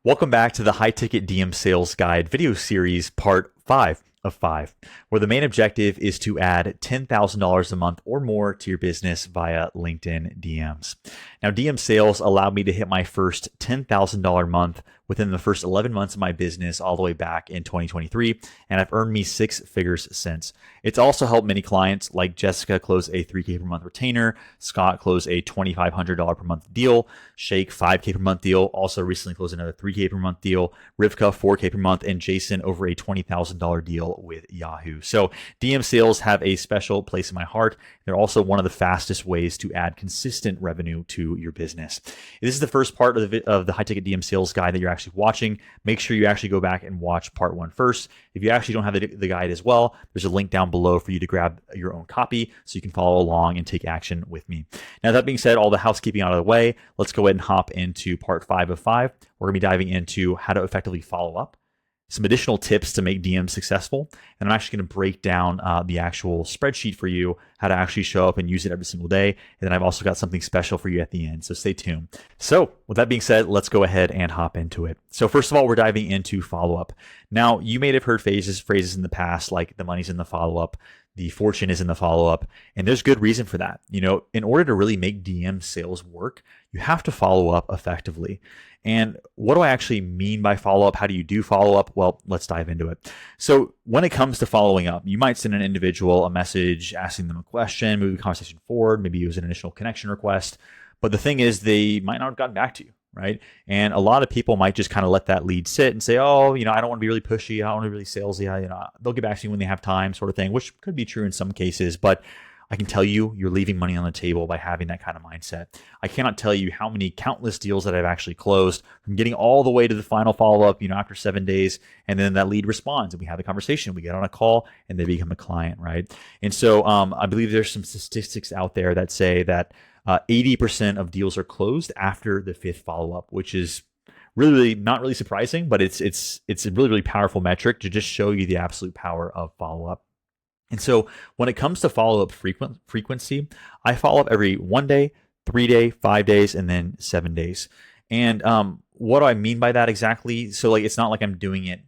Welcome back to the High Ticket DM Sales Guide video series, part 5 of 5, where the main objective is to add $10,000 a month or more to your business via LinkedIn DMs. Now, DM sales allowed me to hit my first $10,000 month within the first 11 months of my business all the way back in 2023, and I've earned me 6 figures since. It's also helped many clients like Jessica close a $3K per month retainer, Scott close a $2,500 per month deal, Shake $5K per month deal, also recently closed another $3K per month deal, Rivka $4K per month, and Jason over a $20,000 deal with Yahoo. So DM sales have a special place in my heart. They're also one of the fastest ways to add consistent revenue to your business. If this is the first part of the High Ticket DM Sales Guide that you're actually watching, make sure you actually go back and watch part 1 first. If you actually don't have the guide as well, there's a link down below for you to grab your own copy so you can follow along and take action with me. Now, that being said, all the housekeeping out of the way, let's go ahead and hop into part 5 of 5. We're going to be diving into how to effectively follow up, some additional tips to make DMs successful, and I'm actually going to break down the actual spreadsheet for you, how to actually show up and use it every single day, and then I've also got something special for you at the end, so stay tuned. So with that being said, let's go ahead and hop into it. So first of all, we're diving into follow-up. Now, you may have heard phrases in the past like the money's in the follow-up, the fortune is in the follow-up, and there's good reason for that. You know, in order to really make DM sales work, you have to follow up effectively. And what do I actually mean by follow-up? How do you do follow-up? Well, let's dive into it. So when it comes to following up, you might send an individual a message asking them a question, move the conversation forward, maybe use an initial connection request. But the thing is, they might not have gotten back to you, right? And a lot of people might just kind of let that lead sit and say, oh, I don't want to be really pushy. I don't want to be really salesy. They'll get back to you when they have time, sort of thing, which could be true in some cases. But I can tell you, you're leaving money on the table by having that kind of mindset. I cannot tell you how many countless deals that I've actually closed from getting all the way to the final follow-up, after 7 days, and then that lead responds and we have a conversation, we get on a call and they become a client, right? And so I believe there's some statistics out there that say that 80% of deals are closed after the 5th follow-up, which is really not really surprising, but it's a really, really powerful metric to just show you the absolute power of follow-up. And so when it comes to follow-up frequency, I follow up every 1 day, 3 day, 5 days, and then 7 days. And what do I mean by that exactly? So it's not like I'm doing it,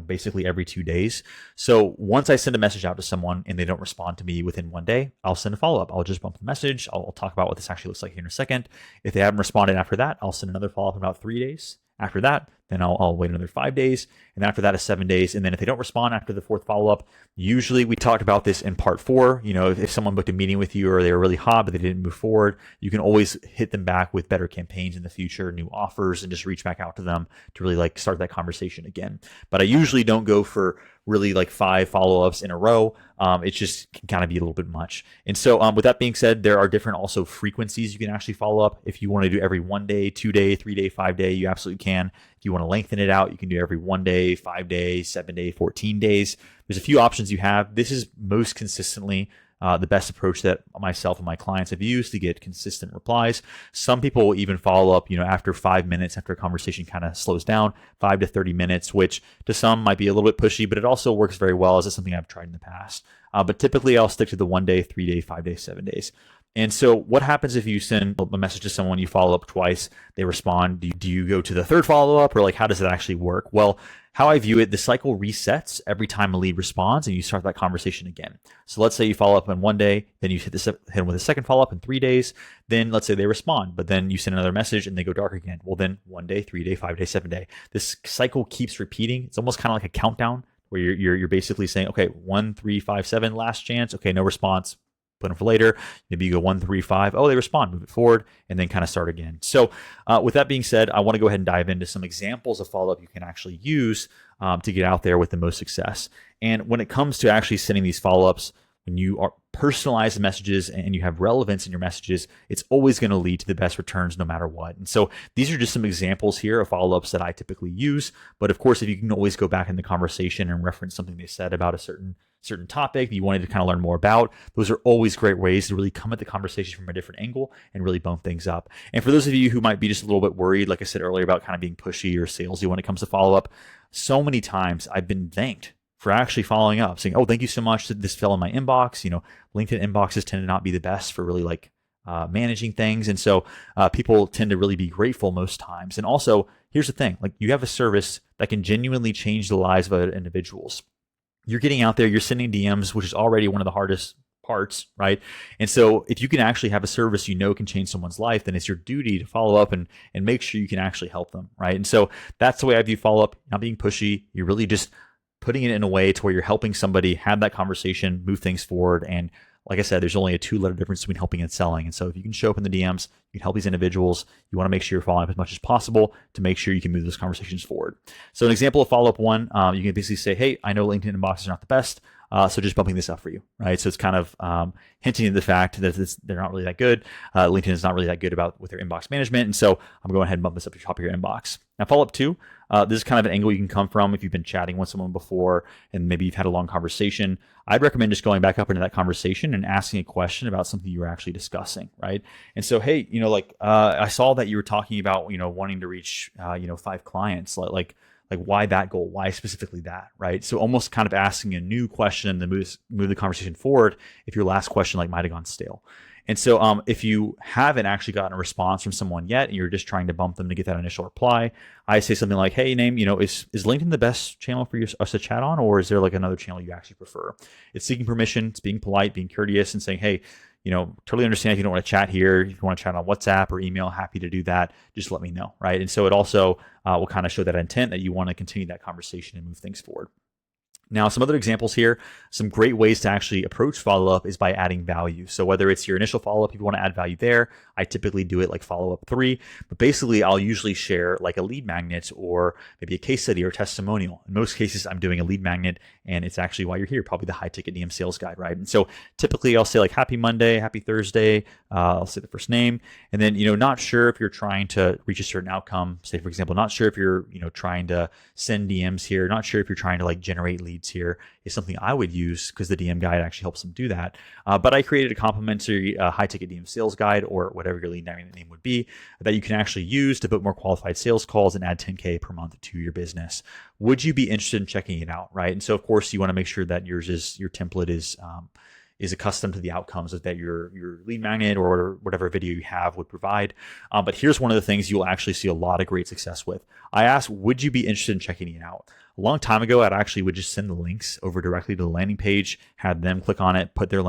basically every 2 days. So once I send a message out to someone and they don't respond to me within 1 day, I'll send a follow-up. I'll just bump the message. I'll talk about what this actually looks like here in a second. If they haven't responded after that, I'll send another follow-up in about 3 days. After that, then I'll wait another 5 days. And after that is 7 days. And then if they don't respond after the 4th follow-up, usually we talked about this in part 4. If someone booked a meeting with you or they were really hot, but they didn't move forward, you can always hit them back with better campaigns in the future, new offers, and just reach back out to them to really start that conversation again. But I usually don't go for really 5 follow-ups in a row. It just can kind of be a little bit much. And so with that being said, there are different also frequencies you can actually follow up. If you want to do every 1 day, 2 day, 3 day, 5 day, you absolutely can. If you want to lengthen it out, you can do every 1 day, 5 day, 7 day, 14 days. There's a few options you have. This is most consistently the best approach that myself and my clients have used to get consistent replies. Some people will even follow up, after 5 minutes, after a conversation kind of slows down, 5 to 30 minutes, which to some might be a little bit pushy, but it also works very well as it's something I've tried in the past. But typically I'll stick to the 1 day, 3 day, 5 day, 7 days. And so what happens if you send a message to someone, you follow up twice, they respond? Do you go to the 3rd follow-up, or how does it actually work? Well, how I view it, the cycle resets every time a lead responds and you start that conversation again. So let's say you follow up in 1 day, then you hit them with a 2nd follow-up in 3 days. Then let's say they respond, but then you send another message and they go dark again. Well, then 1 day, 3 day, 5 day, 7 day. This cycle keeps repeating. It's almost kind of like a countdown where you're basically saying, okay, 1, 3, 5, 7, last chance. Okay, no response. Put them for later. Maybe you go 1, 3, 5. Oh, they respond. Move it forward, and then kind of start again. So, with that being said, I want to go ahead and dive into some examples of follow-up you can actually use to get out there with the most success. And when it comes to actually sending these follow-ups, when you are personalize the messages and you have relevance in your messages, it's always going to lead to the best returns no matter what. And so these are just some examples here of follow-ups that I typically use. But of course, if you can always go back in the conversation and reference something they said about a certain topic that you wanted to kind of learn more about, those are always great ways to really come at the conversation from a different angle and really bump things up. And for those of you who might be just a little bit worried, like I said earlier, about kind of being pushy or salesy when it comes to follow-up, so many times I've been thanked for actually following up, saying, oh, thank you so much. This fell in my inbox. LinkedIn inboxes tend to not be the best for really managing things. And so people tend to really be grateful most times. And also, here's the thing, like you have a service that can genuinely change the lives of other individuals. You're getting out there, you're sending DMs, which is already one of the hardest parts, right? And so if you can actually have a service you know can change someone's life, then it's your duty to follow up and make sure you can actually help them, right? And so that's the way I view follow-up, not being pushy. You're really just putting it in a way to where you're helping somebody have that conversation, move things forward. And like I said, there's only a 2-letter difference between helping and selling. And so if you can show up in the DMs, you can help these individuals, you want to make sure you're following up as much as possible to make sure you can move those conversations forward. So an example of follow-up one, you can basically say, hey, I know LinkedIn inboxes are not the best, so just bumping this up for you, right? So it's kind of hinting at the fact that they're not really that good. LinkedIn is not really that good with their inbox management. And so I'm going ahead and bump this up to the top of your inbox. Now, follow-up 2, this is kind of an angle you can come from if you've been chatting with someone before and maybe you've had a long conversation. I'd recommend just going back up into that conversation and asking a question about something you were actually discussing, right? And so, hey, I saw that you were talking about, wanting to reach, 5 clients, like why that goal? Why specifically that, right? So almost kind of asking a new question to move the conversation forward if your last question might have gone stale. And so if you haven't actually gotten a response from someone yet and you're just trying to bump them to get that initial reply, I say something like, hey, Naeem, is LinkedIn the best channel for us to chat on, or is there another channel you actually prefer? It's seeking permission, it's being polite, being courteous, and saying, hey, totally understand if you don't want to chat here. If you want to chat on WhatsApp or email, happy to do that. Just let me know, right? And so it also will kind of show that intent that you want to continue that conversation and move things forward. Now, some other examples here, some great ways to actually approach follow-up is by adding value. So whether it's your initial follow-up, if you want to add value there, I typically do it like follow-up 3. But basically, I'll usually share like a lead magnet or maybe a case study or testimonial. In most cases, I'm doing a lead magnet, and it's actually why you're here, probably the high-ticket DM sales guide, right? And so typically, I'll say like happy Monday, happy Thursday. I'll say the first name. And then, not sure if you're trying to reach a certain outcome. Say, for example, not sure if you're, trying to send DMs here. Not sure if you're trying to generate leads here is something I would use because the DM guide actually helps them do that. But I created a complimentary high-ticket DM sales guide or whatever your lead magnet name would be that you can actually use to book more qualified sales calls and add 10K per month to your business. Would you be interested in checking it out, right? And so, of course, you want to make sure that your template is accustomed to the outcomes that your lead magnet or whatever video you have would provide. But here's one of the things you'll actually see a lot of great success with. I asked, would you be interested in checking it out? A long time ago, I actually would just send the links over directly to the landing page, have them click on it, put their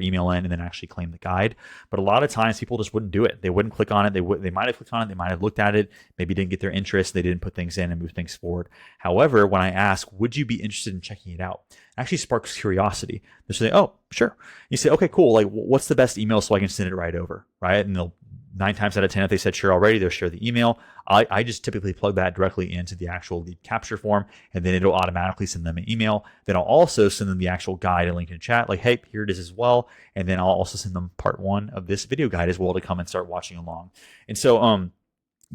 email in, and then actually claim the guide. But a lot of times people just wouldn't do it. They wouldn't click on it. They might have clicked on it. They might have looked at it, maybe didn't get their interest. They didn't put things in and move things forward. However, when I ask, would you be interested in checking it out? It actually sparks curiosity. They'll say, oh, sure. You say, okay, cool. Like, what's the best email so I can send it right over, right? And they'll 9 times out of 10, if they said sure already, they'll share the email. I just typically plug that directly into the actual lead capture form, and then it'll automatically send them an email. Then I'll also send them the actual guide in LinkedIn chat, like, hey, here it is as well. And then I'll also send them part 1 of this video guide as well to come and start watching along. And so,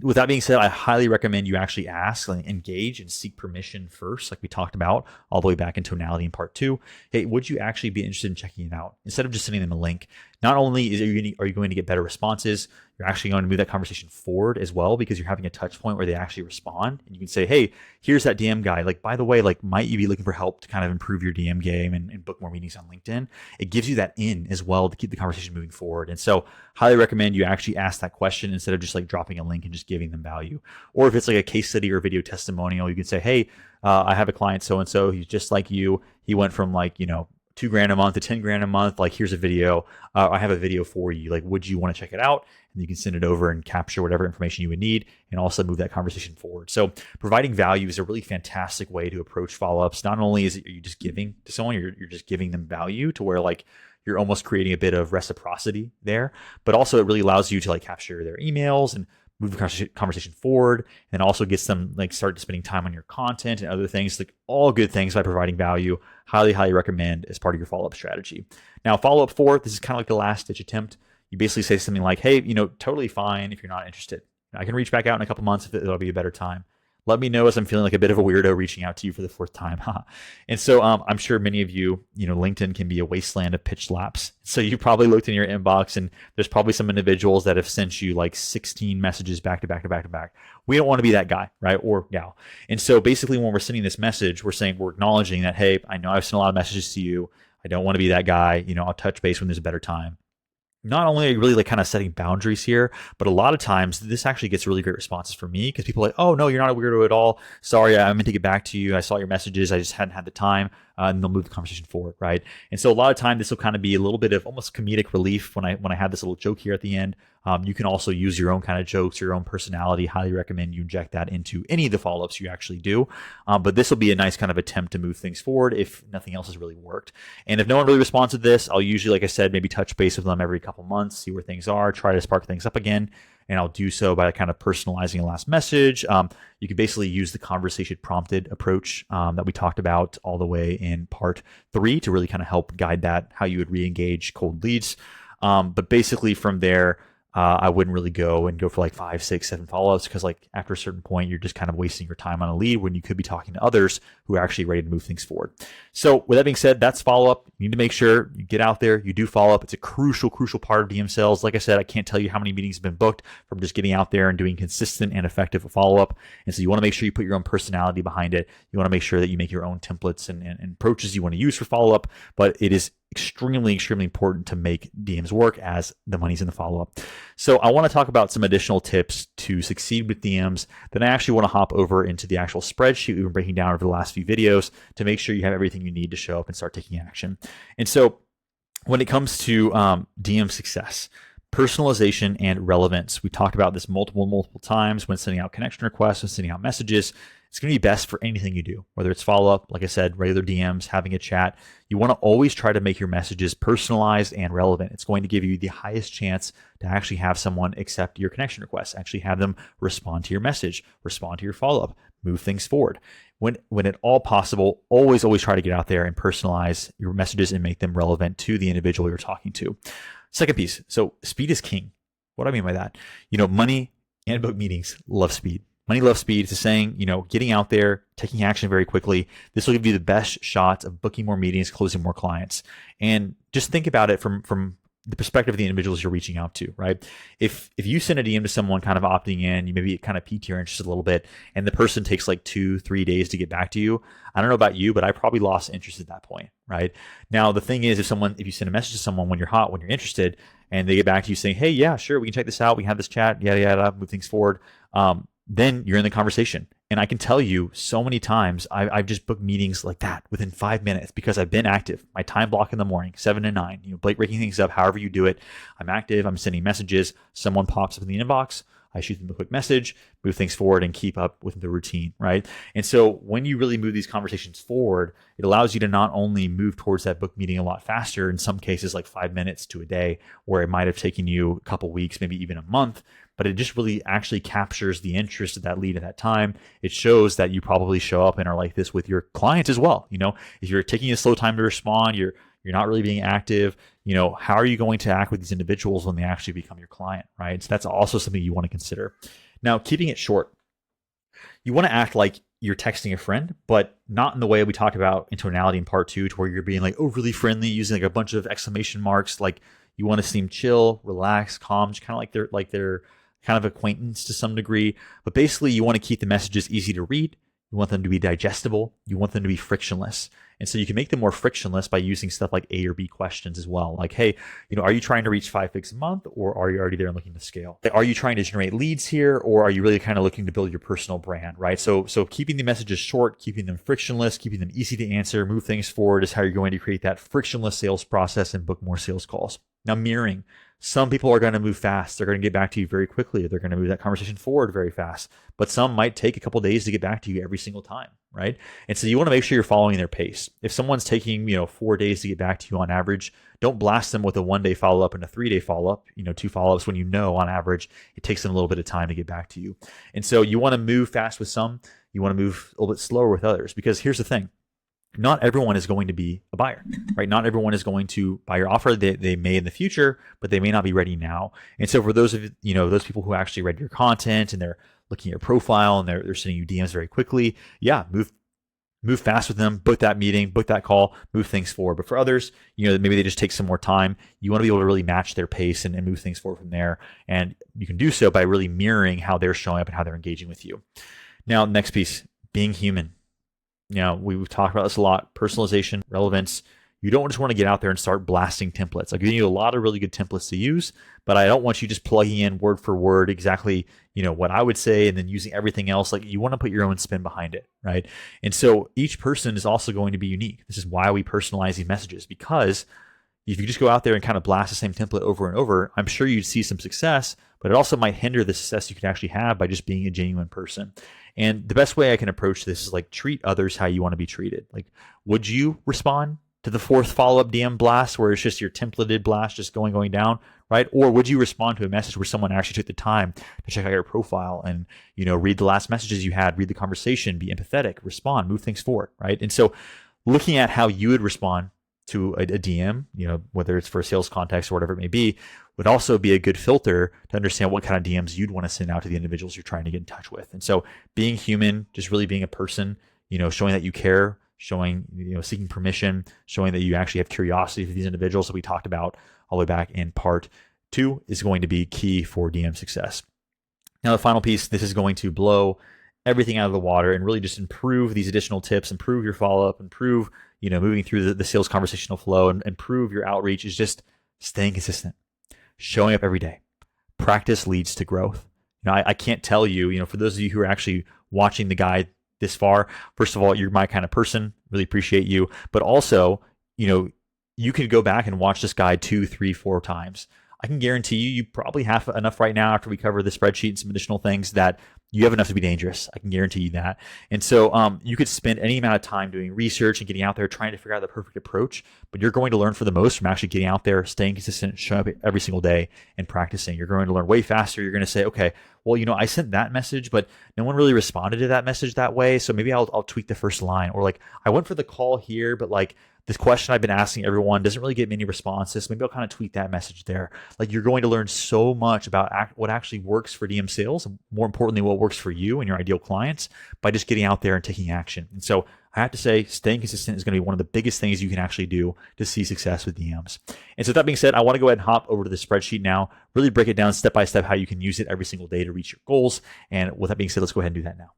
with that being said, I highly recommend you actually ask, engage, and seek permission first, like we talked about all the way back in tonality in part 2. Hey, would you actually be interested in checking it out? Instead of just sending them a link, not only are you going to get better responses, you're actually going to move that conversation forward as well because you're having a touch point where they actually respond. And you can say, hey, here's that DM guy. Like, by the way, might you be looking for help to kind of improve your DM game and book more meetings on LinkedIn? It gives you that in as well to keep the conversation moving forward. And so highly recommend you actually ask that question instead of just dropping a link and just giving them value. Or if it's like a case study or video testimonial, you can say, hey, I have a client so-and-so. He's just like you. He went from $2,000 a month to $10,000 a month. Here's a video. I have a video for you. Would you want to check it out? And you can send it over and capture whatever information you would need and also move that conversation forward. So providing value is a really fantastic way to approach follow-ups. Not only are you just giving to someone, you're just giving them value to where you're almost creating a bit of reciprocity there, but also it really allows you to capture their emails and move the conversation forward, and also gets them start spending time on your content and other things, all good things by providing value. Highly recommend as part of your follow-up strategy. Now, follow-up 4, this is kind of like the last ditch attempt. You basically say something like, hey, totally fine if you're not interested. I can reach back out in a couple months if it'll be a better time. Let me know as I'm feeling like a bit of a weirdo reaching out to you for the 4th time. And so I'm sure many of you, LinkedIn can be a wasteland of pitch laps. So you probably looked in your inbox and there's probably some individuals that have sent you 16 messages back to back to back to back. We don't want to be that guy, right? Or gal. And so basically when we're sending this message, we're acknowledging that, hey, I know I've sent a lot of messages to you. I don't want to be that guy. I'll touch base when there's a better time. not only are you really like kind of setting boundaries here, but a lot of times this actually gets really great responses for me because people are like, oh no, you're not a weirdo at all. Sorry, I meant to get back to you. I saw your messages. I just hadn't had the time. And they'll move the conversation forward, right? And so a lot of time this will kind of be a little bit of almost comedic relief when I have this little joke here at the end. You can also use your own kind of jokes, your own personality. Highly recommend you inject that into any of the follow-ups you actually do. But this will be a nice kind of attempt to move things forward if nothing else has really worked. And if no one really responds to this, I'll usually, like I said, maybe touch base with them every couple months, see where things are, try to spark things up again. And I'll do so by kind of personalizing a last message. You can basically use the conversation prompted approach that we talked about all the way in part 3 to really kind of help guide that, how you would re-engage cold leads. But basically from there, I wouldn't really go for like 5, 6, 7 follow-ups because like after a certain point, you're just kind of wasting your time on a lead when you could be talking to others who are actually ready to move things forward. So with that being said, that's follow-up. You need to make sure you get out there, you do follow-up. It's a crucial part of DM sales. Like I said, I can't tell you how many meetings have been booked from just getting out there and doing consistent and effective follow-up. And so you want to make sure you put your own personality behind it. You want to make sure that you make your own templates and approaches you want to use for follow-up, but it is extremely important to make DMs work as the money's in the follow-up. So I want to talk about some additional tips to succeed with DMs. Then I actually want to hop over into the actual spreadsheet we've been breaking down over the last few videos to make sure you have everything you need to show up and start taking action. And so when it comes to DM success, personalization and relevance, we talked about this multiple times when sending out connection requests and sending out messages. It's going to be best for anything you do, whether it's follow-up, like I said, regular DMs, having a chat. You want to always try to make your messages personalized and relevant. It's going to give you the highest chance to actually have someone accept your connection request, actually have them respond to your message, respond to your follow-up, move things forward. When at all possible, always try to get out there and personalize your messages and make them relevant to the individual you're talking to. Second piece, so speed is king. What do I mean by that? Money and book meetings love speed. Money loves speed. It's a saying, getting out there, taking action very quickly. This will give you the best shot of booking more meetings, closing more clients. And just think about it from the perspective of the individuals you're reaching out to, right? If you send a DM to someone kind of opting in, you maybe kind of pique your interest a little bit, and the person takes like 2-3 days to get back to you. I don't know about you, but I probably lost interest at that point, right? Now, the thing is, if you send a message to someone when you're hot, when you're interested, and they get back to you saying, hey, yeah, sure, we can check this out. We can have this chat, yada, yada, move things forward. Then you're in the conversation. And I can tell you so many times I've just booked meetings like that within 5 minutes because I've been active. My time block in the morning, 7 to 9, breaking things up, however you do it. I'm active. I'm sending messages. Someone pops up in the inbox. I shoot them a quick message, move things forward, and keep up with the routine, right? And so when you really move these conversations forward, it allows you to not only move towards that book meeting a lot faster, in some cases like 5 minutes to a day, where it might have taken you a couple weeks, maybe even a month, but it just really actually captures the interest of that lead at that time. It shows that you probably show up and are like this with your clients as well. If you're taking a slow time to respond, you're not really being active, how are you going to act with these individuals when they actually become your client, right? So that's also something you want to consider. Now, keeping it short, you want to act like you're texting a friend, but not in the way we talked about in tonality in part 2, to where you're being like overly friendly, using like a bunch of exclamation marks. Like you want to seem chill, relaxed, calm, just kind of like they're kind of acquaintance to some degree. But basically, you want to keep the messages easy to read. You want them to be digestible. You want them to be frictionless. And so you can make them more frictionless by using stuff like A or B questions as well. Like, hey, are you trying to reach 5 figures a month, or are you already there and looking to scale? Are you trying to generate leads here, or are you really kind of looking to build your personal brand, right? So keeping the messages short, keeping them frictionless, keeping them easy to answer, move things forward is how you're going to create that frictionless sales process and book more sales calls. Now, mirroring. Some people are going to move fast. They're going to get back to you very quickly. They're going to move that conversation forward very fast. But some might take a couple of days to get back to you every single time, right? And so you want to make sure you're following their pace. If someone's taking 4 days to get back to you on average, don't blast them with a 1-day follow-up and a 3-day follow-up, 2 follow-ups when on average it takes them a little bit of time to get back to you. And so you want to move fast with some. You want to move a little bit slower with others, because here's the thing. Not everyone is going to be a buyer, right? Not everyone is going to buy your offer. They may in the future, but they may not be ready now. And so for those of those people who actually read your content and they're looking at your profile and they're sending you DMs very quickly, yeah, move fast with them, book that meeting, book that call, move things forward. But for others, maybe they just take some more time. You want to be able to really match their pace and move things forward from there. And you can do so by really mirroring how they're showing up and how they're engaging with you. Now, next piece, being human. We've talked about this a lot. Personalization, relevance. you don't just want to get out there and start blasting templates. I'll give you a lot of really good templates to use, but I don't want you just plugging in word for word exactly, what I would say and then using everything else. Like, you want to put your own spin behind it, right? And so each person is also going to be unique. This is why we personalize these messages, because if you just go out there and kind of blast the same template over and over, I'm sure you'd see some success, but it also might hinder the success you could actually have by just being a genuine person. And the best way I can approach this is like, treat others how you want to be treated. Like, would you respond to the fourth follow-up DM blast where it's just your templated blast just going down, right? Or would you respond to a message where someone actually took the time to check out your profile and, read the last messages you had, read the conversation, be empathetic, respond, move things forward, right? And so looking at how you would respond to a DM, whether it's for a sales context or whatever it may be, would also be a good filter to understand what kind of DMs you'd want to send out to the individuals you're trying to get in touch with. And so being human, just really being a person, showing that you care, showing, seeking permission, showing that you actually have curiosity for these individuals that we talked about all the way back in part 2 is going to be key for DM success. Now, the final piece, this is going to blow everything out of the water and really just improve these additional tips, improve your follow-up, improve, moving through the sales conversational flow, and improve your outreach, is just staying consistent, showing up every day. Practice leads to growth. I can't tell you, for those of you who are actually watching the guide this far, first of all, you're my kind of person, really appreciate you. But also, you could go back and watch this guide 2, 3, 4 times. I can guarantee you probably have enough right now after we cover the spreadsheet and some additional things that you have enough to be dangerous. I can guarantee you that. And so you could spend any amount of time doing research and getting out there trying to figure out the perfect approach, but you're going to learn for the most from actually getting out there, staying consistent, showing up every single day and practicing. You're going to learn way faster. You're going to say, okay, well, I sent that message, but no one really responded to that message that way. So maybe I'll tweak the first line, or like, I went for the call here, but like, this question I've been asking everyone doesn't really get many responses. Maybe I'll kind of tweak that message there. Like, you're going to learn so much about what actually works for DM sales, and more importantly, what works for you and your ideal clients, by just getting out there and taking action. And so I have to say, staying consistent is going to be one of the biggest things you can actually do to see success with DMs. And so with that being said, I want to go ahead and hop over to the spreadsheet now, really break it down step by step how you can use it every single day to reach your goals. And with that being said, let's go ahead and do that now.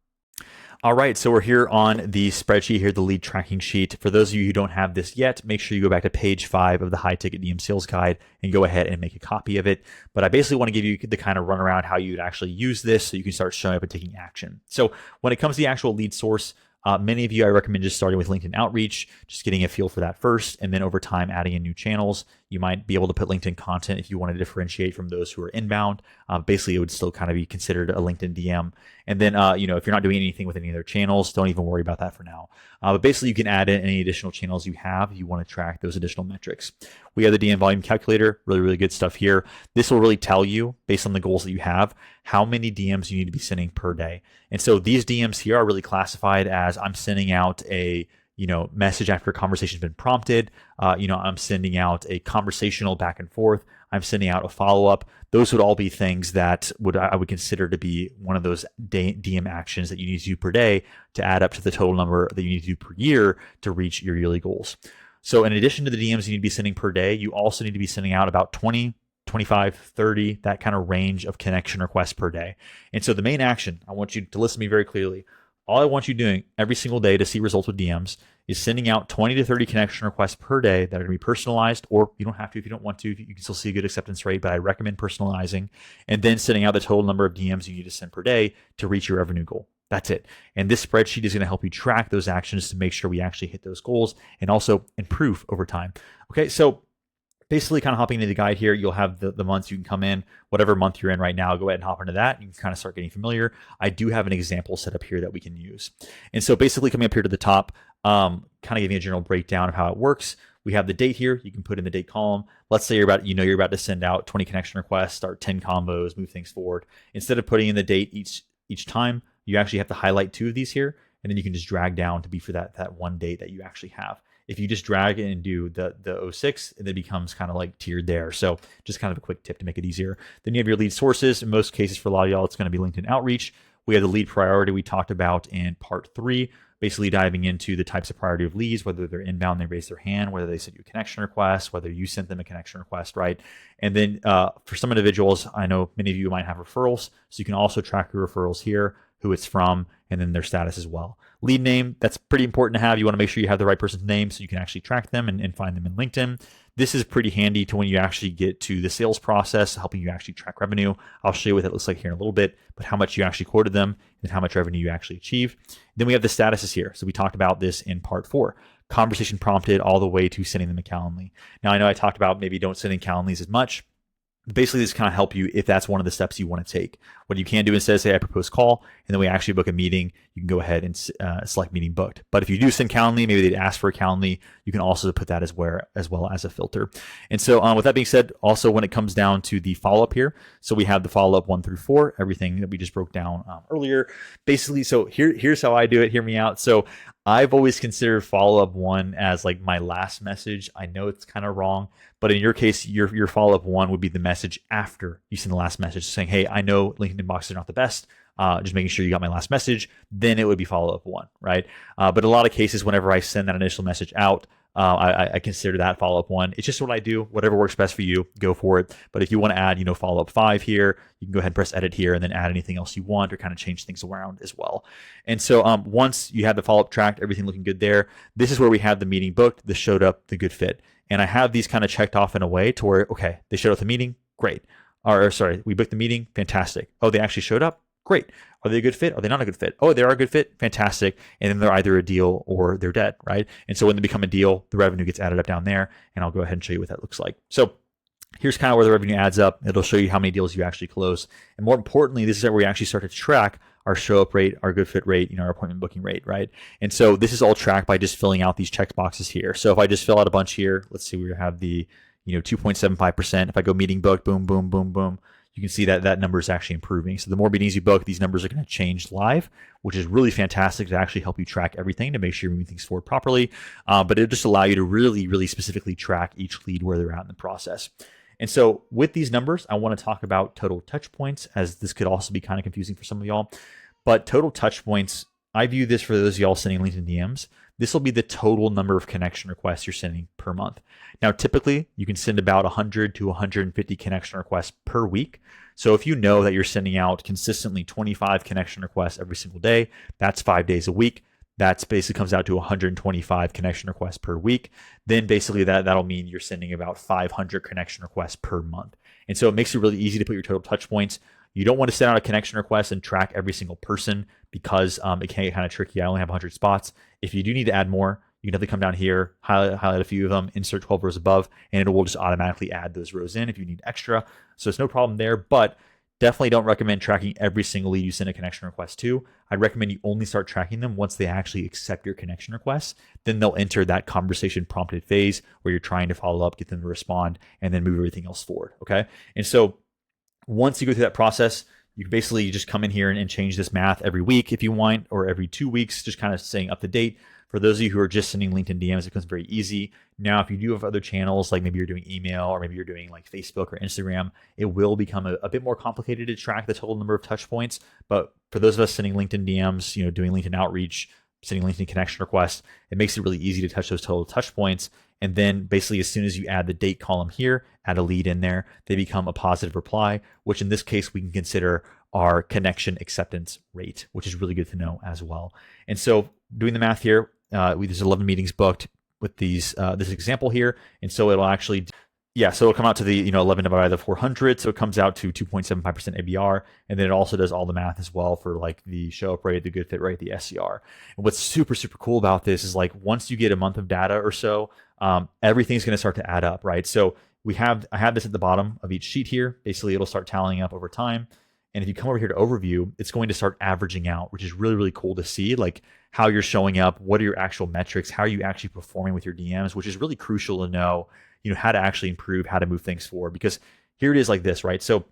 All right, so we're here on the spreadsheet here, the lead tracking sheet. For those of you who don't have this yet, make sure you go back to page 5 of the High Ticket DM Sales Guide and go ahead and make a copy of it. But I basically want to give you the kind of runaround how you'd actually use this so you can start showing up and taking action. So when it comes to the actual lead source, many of you, I recommend just starting with LinkedIn outreach, just getting a feel for that first, and then over time adding in new channels. You might be able to put LinkedIn content if you want to differentiate from those who are inbound. Basically, it would still kind of be considered a LinkedIn DM. And then, if you're not doing anything with any other channels, don't even worry about that for now. But basically, you can add in any additional channels you have if you want to track those additional metrics. We have the DM volume calculator, really, really good stuff here. This will really tell you, based on the goals that you have, how many DMs you need to be sending per day. And so these DMs here are really classified as, I'm sending out a message after a conversation's been prompted. I'm sending out a conversational back and forth. I'm sending out a follow-up. Those would all be things that I would consider to be one of those DM actions that you need to do per day to add up to the total number that you need to do per year to reach your yearly goals. So in addition to the DMs you need to be sending per day, you also need to be sending out about 20, 25, 30, that kind of range of connection requests per day. And so the main action, I want you to listen to me very clearly. All I want you doing every single day to see results with DMs is sending out 20 to 30 connection requests per day that are going to be personalized, or you don't have to if you don't want to. You can still see a good acceptance rate, but I recommend personalizing, and then sending out the total number of DMs you need to send per day to reach your revenue goal. That's it. And this spreadsheet is going to help you track those actions to make sure we actually hit those goals and also improve over time. Okay, so basically kind of hopping into the guide here, you'll have the months you can come in, whatever month you're in right now, go ahead and hop into that. You can kind of start getting familiar. I do have an example set up here that we can use. And so basically coming up here to the top, kind of giving a general breakdown of how it works. We have the date here. You can put in the date column. Let's say you're about to send out 20 connection requests, start 10 combos, move things forward. Instead of putting in the date each time, you actually have to highlight 2 of these here, and then you can just drag down to be for that one date that you actually have. If you just drag and do the 06, it becomes kind of like tiered there. So just kind of a quick tip to make it easier. Then you have your lead sources. In most cases, for a lot of y'all, it's going to be LinkedIn outreach. We have the lead priority we talked about in part 3, basically diving into the types of priority of leads, whether they're inbound, they raise their hand, whether they sent you a connection request, whether you sent them a connection request, right? And then for some individuals, I know many of you might have referrals, so you can also track your referrals here, who it's from, and then their status as well. Lead name, that's pretty important to have. You want to make sure you have the right person's name so you can actually track them and find them in LinkedIn. This is pretty handy to when you actually get to the sales process, helping you actually track revenue. I'll show you what that looks like here in a little bit, but how much you actually quoted them and how much revenue you actually achieve. Then we have the statuses here. So we talked about this in part 4. Conversation prompted all the way to sending them a Calendly. Now, I know I talked about maybe don't send in Calendlys as much. Basically, this kind of help you if that's one of the steps you want to take. What you can do instead is say, I propose call, and then we actually book a meeting. You can go ahead and select meeting booked. But if you do send Calendly, maybe they'd ask for a Calendly, you can also put that as well as a filter. And so with that being said, also when it comes down to the follow-up here, so we have the follow-up 1 through 4, everything that we just broke down earlier. Basically, so here's how I do it. Hear me out. So I've always considered follow-up 1 as like my last message. I know it's kind of wrong, but in your case, your follow-up 1 would be the message after you send the last message saying, hey, I know LinkedIn inboxes are not the best. Just making sure you got my last message. Then it would be follow-up 1, right? But in a lot of cases, whenever I send that initial message out, I consider that follow-up 1. It's just what I do. Whatever works best for you, go for it. But if you want to add, follow-up 5 here, you can go ahead and press edit here and then add anything else you want or kind of change things around as well. And so once you have the follow-up tracked, everything looking good there, this is where we have the meeting booked, the showed up, the good fit. And I have these kind of checked off in a way to where, okay, they showed up the meeting, great. Or sorry, we booked the meeting, fantastic. Oh, they actually showed up, great. Are they a good fit? Are they not a good fit? Oh, they are a good fit, fantastic. And then they're either a deal or they're dead, right? And so when they become a deal, the revenue gets added up down there, and I'll go ahead and show you what that looks like. So here's kind of where the revenue adds up. It'll show you how many deals you actually close. And more importantly, this is where we actually start to track our show up rate, our good fit rate, our appointment booking rate, right? And so this is all tracked by just filling out these check boxes here. So if I just fill out a bunch here, let's see, we have the 2.75%. If I go meeting booked, boom, boom, boom, boom, you can see that that number is actually improving. So the more meetings you book, these numbers are going to change live, which is really fantastic to actually help you track everything to make sure you're moving things forward properly. But it'll just allow you to really, really specifically track each lead where they're at in the process. And so with these numbers, I want to talk about total touch points, as this could also be kind of confusing for some of y'all. But total touch points, I view this for those of y'all sending LinkedIn DMs. This will be the total number of connection requests you're sending per month. Now, typically, you can send about 100 to 150 connection requests per week. So if you know that you're sending out consistently 25 connection requests every single day, that's 5 days a week. That's basically comes out to 125 connection requests per week. Then basically that'll mean you're sending about 500 connection requests per month. And so it makes it really easy to put your total touch points. You don't want to send out a connection request and track every single person because it can get kind of tricky. I only have 100 spots. If you do need to add more, you can definitely come down here, highlight a few of them, insert 12 rows above, and it will just automatically add those rows in if you need extra. So it's no problem there, but definitely don't recommend tracking every single lead you send a connection request to. I'd recommend you only start tracking them once they actually accept your connection requests. Then they'll enter that conversation prompted phase where you're trying to follow up, get them to respond, and then move everything else forward, okay? And so once you go through that process, you can basically just come in here and change this math every week if you want, or every 2 weeks, just kind of staying up to date. For those of you who are just sending LinkedIn DMs, it becomes very easy. Now, if you do have other channels, like maybe you're doing email or maybe you're doing like Facebook or Instagram, it will become a bit more complicated to track the total number of touch points. But for those of us sending LinkedIn DMs, doing LinkedIn outreach, sending LinkedIn connection requests, it makes it really easy to touch those total touch points. And then basically as soon as you add the date column here, add a lead in there, they become a positive reply, which in this case, we can consider our connection acceptance rate, which is really good to know as well. And so doing the math here, there's 11 meetings booked with these this example here. And so it'll actually, so it'll come out to the 11 divided by the 400. So it comes out to 2.75% ABR. And then it also does all the math as well for like the show up rate, the good fit rate, the SCR. And what's super, super cool about this is like once you get a month of data or so, everything's going to start to add up, right? So I have this at the bottom of each sheet here. Basically, it'll start tallying up over time. And if you come over here to overview, it's going to start averaging out, which is really, really cool to see, like how you're showing up, what are your actual metrics, how are you actually performing with your DMs, which is really crucial to know, how to actually improve, how to move things forward. Because here it is like this, right? So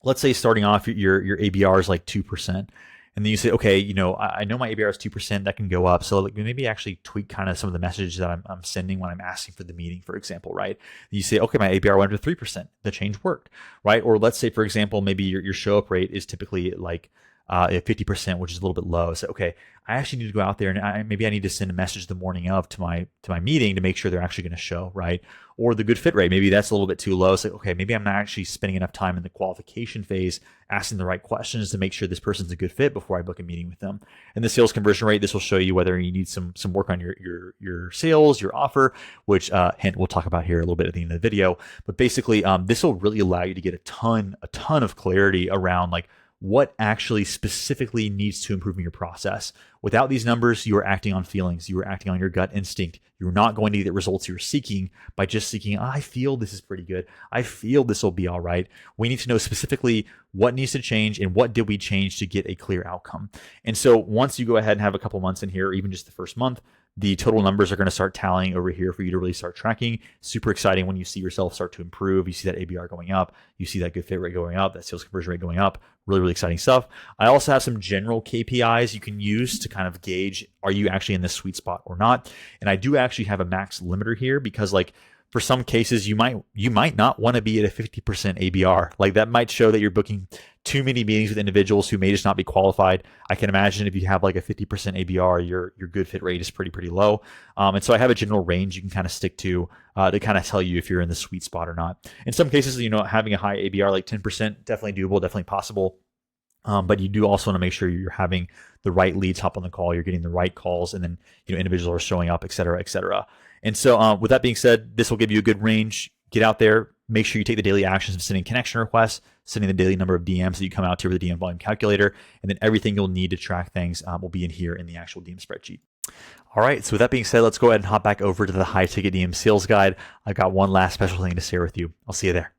let's say starting off, your ABR is like 2%. And then you say, okay, I know my ABR is 2%, that can go up. So like maybe actually tweak kind of some of the messages that I'm sending when I'm asking for the meeting, for example, right? You say, okay, my ABR went up to 3%. The change worked, right? Or let's say, for example, maybe your show up rate is typically like at 50%, which is a little bit low. So, okay, I actually need to go out there and maybe I need to send a message the morning of to my meeting to make sure they're actually going to show, right? Or the good fit rate, maybe that's a little bit too low. So, okay, maybe I'm not actually spending enough time in the qualification phase asking the right questions to make sure this person's a good fit before I book a meeting with them. And the sales conversion rate, this will show you whether you need some work on your sales, your offer, which hint we'll talk about here a little bit at the end of the video. But basically, this will really allow you to get a ton of clarity around like what actually specifically needs to improve in your process. Without these numbers, you are acting on feelings. You are acting on your gut instinct. You're not going to get the results you're seeking by just seeking, I feel this is pretty good. I feel this will be all right. We need to know specifically what needs to change and what did we change to get a clear outcome. And so once you go ahead and have a couple months in here, or even just the first month, the total numbers are going to start tallying over here for you to really start tracking. Super exciting when you see yourself start to improve. You see that ABR going up. You see that good fit rate going up, that sales conversion rate going up. Really, really exciting stuff. I also have some general KPIs you can use to kind of gauge, are you actually in this sweet spot or not? And I do actually have a max limiter here because like, for some cases, you might not want to be at a 50% ABR. Like that might show that you're booking too many meetings with individuals who may just not be qualified. I can imagine if you have like a 50% ABR, your good fit rate is pretty low. And so I have a general range you can kind of stick to kind of tell you if you're in the sweet spot or not. In some cases, having a high ABR like 10%, definitely doable, definitely possible. But you do also want to make sure you're having the right leads hop on the call, you're getting the right calls, and then individuals are showing up, et cetera, et cetera. And so with that being said, this will give you a good range. Get out there, make sure you take the daily actions of sending connection requests, sending the daily number of DMs that you come out to with the DM volume calculator, and then everything you'll need to track things will be in here in the actual DM spreadsheet. All right, so with that being said, let's go ahead and hop back over to the high ticket DM sales guide. I got one last special thing to share with you. I'll see you there.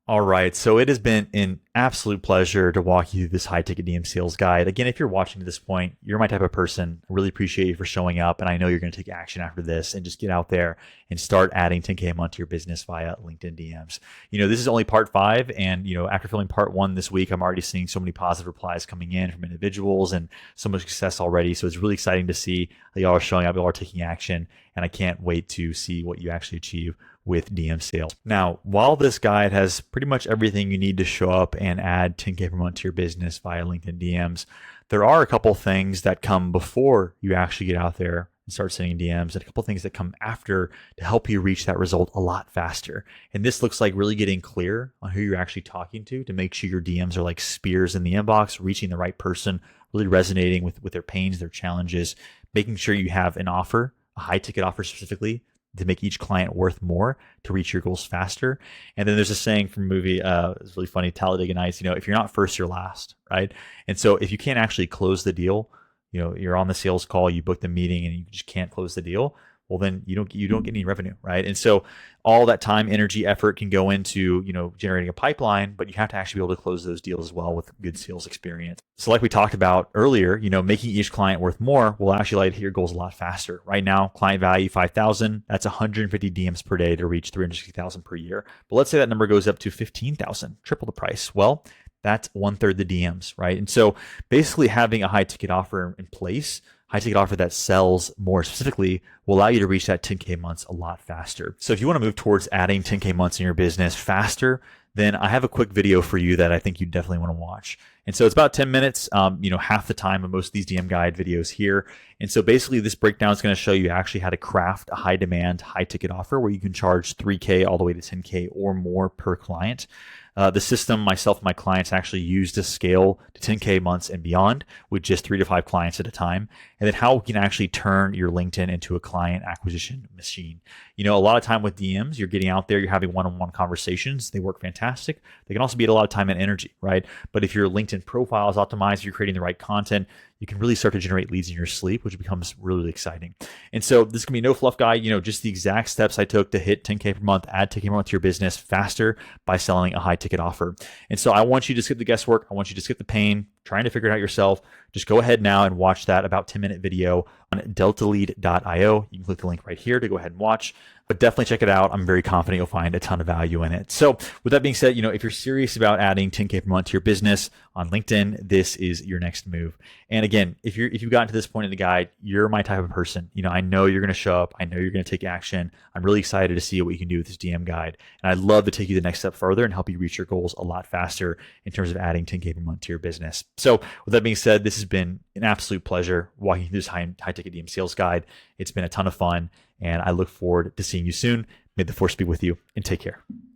All right, so it has been an absolute pleasure to walk you through this high ticket DM sales guide. Again, if you're watching to this point, you're my type of person. I really appreciate you for showing up, and I know you're going to take action after this and just get out there and start adding 10K a month to your business via LinkedIn DMs. This is only part 5, and after filming part 1 this week, I'm already seeing so many positive replies coming in from individuals and so much success already. So it's really exciting to see that y'all are showing up, y'all are taking action, and I can't wait to see what you actually achieve with DM sales. Now, while this guide has pretty much everything you need to show up and add 10K per month to your business via LinkedIn DMs, there are a couple things that come before you actually get out there and start sending DMs, and a couple things that come after to help you reach that result a lot faster. And this looks like really getting clear on who you're actually talking to make sure your DMs are like spears in the inbox, reaching the right person, really resonating with their pains, their challenges, making sure you have an offer, a high ticket offer specifically, to make each client worth more to reach your goals faster. And then there's a saying from a movie, it's really funny, Talladega Nights, if you're not first, you're last, right? And so if you can't actually close the deal, you're on the sales call, you book the meeting and you just can't close the deal, well, then you don't get any revenue, right? And so all that time, energy, effort can go into, generating a pipeline, but you have to actually be able to close those deals as well with good sales experience. So like we talked about earlier, making each client worth more will actually allow you to hit your goals a lot faster. Right now, client value 5,000, that's 150 DMs per day to reach 360,000 per year. But let's say that number goes up to 15,000, triple the price. Well, that's 1/3 the DMs, right? And so basically having a high ticket offer in place, high ticket offer that sells more specifically, will allow you to reach that 10K months a lot faster. So if you want to move towards adding 10K months in your business faster, then I have a quick video for you that I think you definitely want to watch. And so it's about 10 minutes, half the time of most of these DM guide videos here. And so basically this breakdown is going to show you actually how to craft a high demand, high ticket offer where you can charge 3K all the way to 10K or more per client. The system myself and my clients actually use to scale to 10K months and beyond with just 3 to 5 clients at a time. And then how we can actually turn your LinkedIn into a client acquisition machine. A lot of time with DMs, you're getting out there, you're having one-on-one conversations. They work fantastic. They can also be a lot of time and energy, right? But if your LinkedIn profile is optimized, you're creating the right content, you can really start to generate leads in your sleep, which becomes really, really exciting. And so this can be no fluff guide, just the exact steps I took to hit 10K per month, add 10K per month to your business faster by selling a high ticket offer. And so I want you to skip the guesswork. I want you to skip the pain, trying to figure it out yourself. Just go ahead now and watch that about 10-minute video on deltalead.io. You can click the link right here to go ahead and watch. But definitely check it out. I'm very confident you'll find a ton of value in it. So with that being said, if you're serious about adding 10K per month to your business on LinkedIn, this is your next move. And again, if you've gotten to this point in the guide, you're my type of person. I know you're going to show up. I know you're going to take action. I'm really excited to see what you can do with this DM guide. And I'd love to take you the next step further and help you reach your goals a lot faster in terms of adding 10K per month to your business. So with that being said, this has been an absolute pleasure walking through this high ticket DM sales guide. It's been a ton of fun, and I look forward to seeing you soon. May the force be with you, and take care.